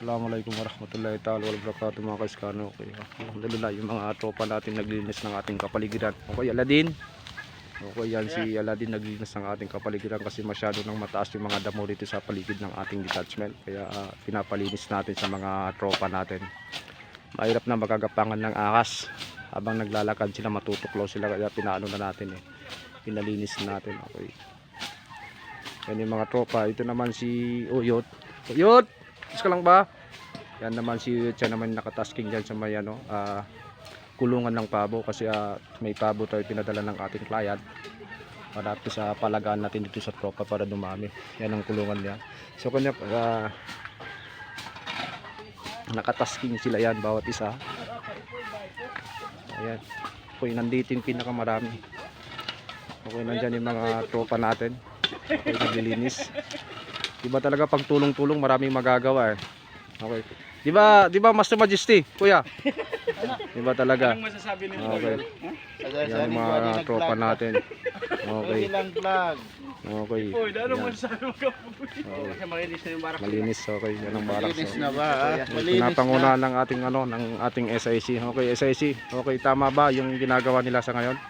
Assalamualaikum warahmatullahi ta'ala wabarakatuh mga kaiskano. Okay, alhamdulillah yung mga tropa natin naglinis ng ating kapaligiran. Okay, Aladin. Okay, yan si Aladin naglinis ng ating kapaligiran kasi masyado nang mataas yung mga damo dito sa paligid ng ating detachment. Kaya pinapalinis natin sa mga tropa natin. Mahirap na magagapangan ng ahas. Habang naglalakad sila matutuklaw sila kaya pinaano na natin pinalinis natin. Okay. Yan yung mga tropa. Ito naman si Uyot. Uyot! Gusto ka lang ba? Yan naman si Uyot. Siya naman nakatasking dyan sa may kulungan ng pabo. Kasi may pabo tayo pinadala ng ating client. Para sa palagaan natin dito sa tropa para dumami. Yan ang kulungan niya. So kanya nakatasking sila yan bawat isa. Ayan. Okay, nandito yung pinakamarami. Okay, nandyan yung mga tropa natin. Okay, naglilinis. Diba talaga pag tulong-tulong maraming magagawa Okay. Diba Master Majesty, kuya? Diba talaga? Anong masasabi nila? Okay. Yan yung mga tropa natin. Okay. Okay. Uy, anong masasabi mo ka? Kasi malinis na yung barak. Malinis, okay. Yan ang barak. Malinis na ba? Pinapangunahan ng ating SIC. Okay, SIC. Okay, tama ba yung ginagawa nila sa ngayon?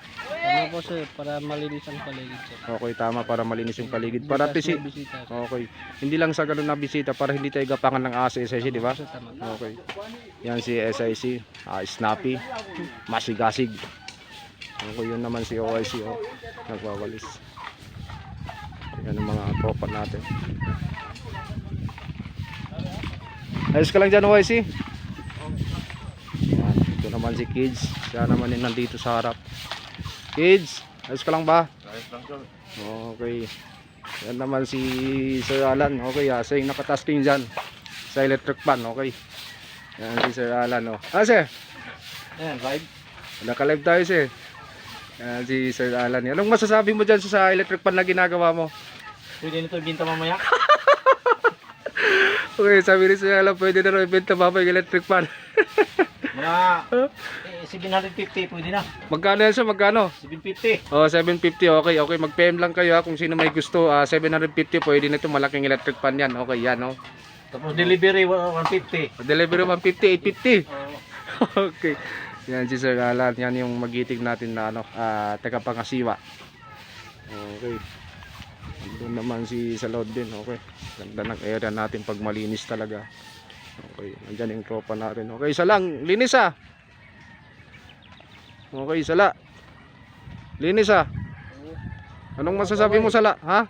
Tama po sir, para malinis ang paligid sir. Okay, tama para malinis yung paligid. Para bisita. Okay. Hindi lang sa ganun na bisita para hindi tayo gapangan ng asa SIC, di ba? Tama. Okay. Yan si SIC, Snappy, Masigasig. Okay, yun naman si OIC, nagwawalis. Yan ang mga tropa natin. Ayos ka lang dyan, OIC. Yan, ito naman si Kids. Siya naman yung nandito sa harap. Kids, ayos ka lang ba? Ayos lang sir. Okay. Yan naman si Sir Alan. Okay, siya yung nakatasking dyan sa electric pan. Okay. Yan si Sir Alan. Sir? Ayan, live. Naka-live tayo sir. Yan si Sir Alan. Anong masasabi mo dyan sa electric pan na ginagawa mo? Pwede nito ibinta mamaya? Okay, sabi ni Sir Alan, pwede na rin ibenta mamaya yung electric pan. Mga 750 pwede na. Magkano yan sir? Magkano? 750. 750. Okay, okay. Mag-PM lang kayo kung sino may gusto. 750 pwede na ito. Malaking electric pan yan. Okay, yan Tapos delivery 150. Delivery 150, 850. Okay. Yan si Sir Alan. Yan yung magiting natin na tagapangasiwa. Okay. Doon naman si Salod din. Okay. Ganda ng area natin pag malinis talaga. Okay. Nandiyan yung tropa natin. Okay. Isa lang. Linis Okay. Sala. Linis Anong masasabi mo Sala? Ha?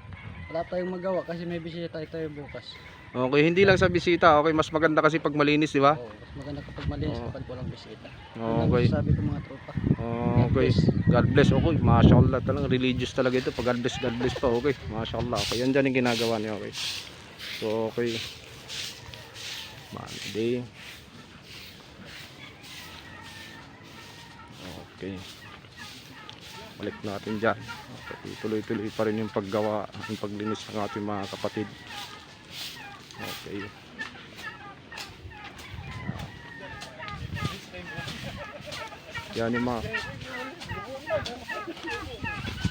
Wala tayong magawa kasi may bisita tayo bukas. Okay. Hindi lang sa bisita. Okay. Mas maganda kasi pag malinis, di ba? Oo, mas maganda kapag malinis kapag walang bisita. Okay. Sabi ko mga tropa. Okay. God bless. Okay. Mashallah talagang religious talaga ito. Pag God bless pa. Okay. Mashallah. Okay. Yan dyan yung ginagawa niya. Okay. So, okay. Monday. Okay. Balik natin dyan. Okay. Tuloy-tuloy pa rin yung paggawa, yung paglinis ng ating mga kapatid. Okay. Yan yung mga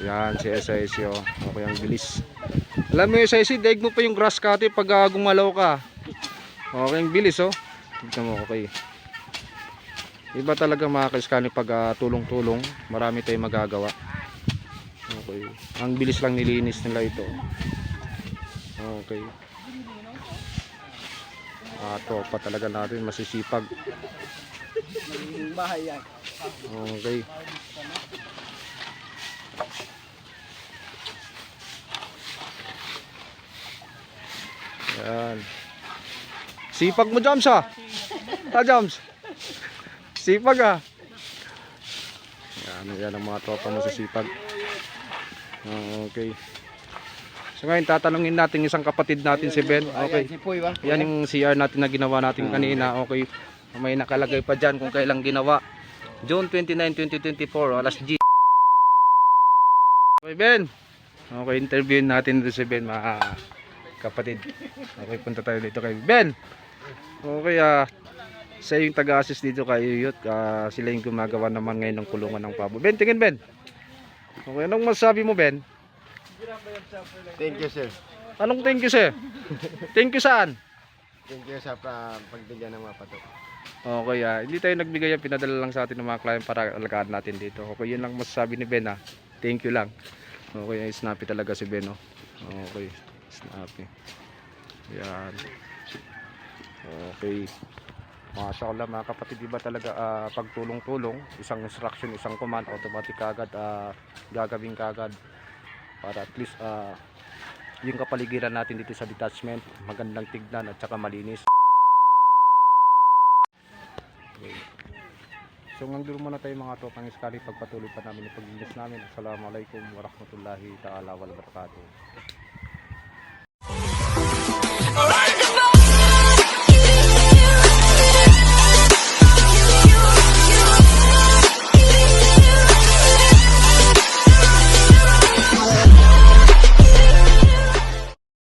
yan si SIC Okay, ang bilis. Alam mo yung SIC, daig mo pa yung grass cutter pag gumalaw ka. Okay, ang bilis Tignan mo, okay. Iba talaga mga kaiskani pag tulong-tulong, marami tayong magagawa. Okay. Ang bilis lang nilinis nila ito. Okay. Tropa talaga natin, masisipag. Bahay yan. Okay. Yan. Sipag mo, Jams Jams. Sipag Yan ang mga tropa mo sa sipag. Okay. So ngayon tatanungin natin isang kapatid natin si Ben. Okay. Yan yung CR natin na ginawa natin kanina. Okay. May nakalagay pa dyan kung kailang ginawa. June 29, 2024 alas G. Okay Ben. Okay, interviewin natin dito si Ben mga kapatid. Okay, punta tayo dito kay Ben. Okay, siya yung taga-assist dito kay Uyot. Sila yung gumagawa naman ngayon ng kulungan ng pabo. Ben, tingin Ben. Okay, anong masasabi mo Ben? Thank you sir. Anong thank you sir? Thank you saan? Thank you sa pagbigyan ng mga pato. Okay, hindi tayo nagbigay yan, pinadala lang sa atin ng mga client para alagaan natin dito. Okay, yun lang masasabi ni Ben, thank you lang. Okay, snappy talaga si Ben, oh. Okay, snappy. Yan. Okay. Mashallah mga kapatid, iba talaga pagtulong-tulong, isang instruction, isang command, automatic kagad gagawin kagad para at least yung kapaligiran natin dito sa detachment magandang tignan at saka malinis. Okay. So hanggang muna tayo mga tropang iskali, pagpatuloy pa namin yung paglinis namin. Assalamualaikum warahmatullahi ta'ala wabarakatuh.